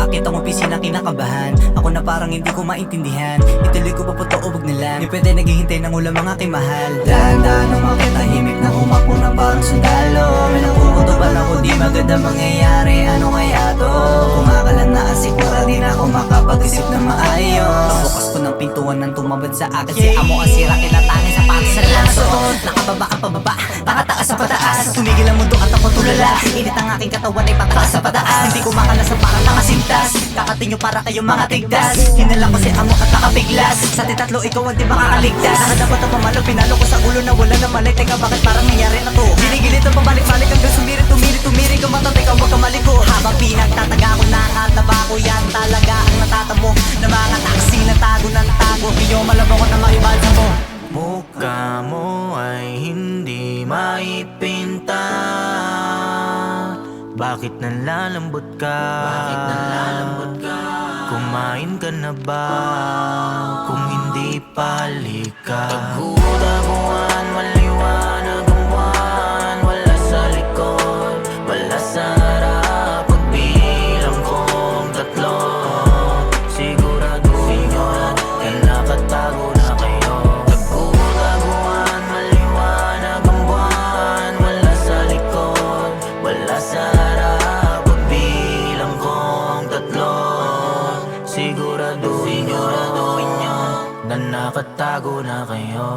Paakit ang opisina kinakabahan. Ako na parang hindi ko maintindihan. Ituloy ko pa po to, ubog na lang. Di pwede naghihintay ng ulam mga kimahal. Dahan-dahan umakit, tahimik na humakbo na parang sundalo. May nakukutuban ako, di maganda mangyayari. Ano kaya to? Kumakalan na ang sikmura, di na ako makapag-isip na maayos. Bukas ko ng pintuan nang tumabad sa akin. Si amo ang sira, kinatangin sa pati sa laso. Nakababa ang pababa, nakataas sa pataas. Tumigil ang mundo at ako tulala. Init ang aking katawan ay pataas sa pataas. Hindi ko makalasan parang nakasintas. Kakatinyo para kayong mga tigdas. Hinala ko si amo at nakapiglas. Sa titatlo ikaw ang di makakaligtas. Nakadapat ang pamalo, pinalo ko sa ulo na wala na malay. Teka bakit parang nangyari na to? Ginigilit ang pabalik-balik hanggang sumirit, tumiri ka matatay ka, wag ka maliko. Habang pinagtataga ko, nakataba ko, yan talaga ang natatamo. Na mga taksi na tago ng tago. Iyo malabo ko na maibalsa mo. Mukha mo ay hindi maipinta. Bakit nalalambot ka? Kumain ka na ba? Kung hindi palika. Tagutaguan, maliwanag ang buwan. Wala sa likod, wala sa harap. Pagbilang kong tatlo, sigurado yan nakatago na kayo. Tagutaguan, maliwanag ang buwan. Wala sa likod, wala sa harap. Pagbilang kong tatlo, siguraduhin nyo na nakatago na kayo.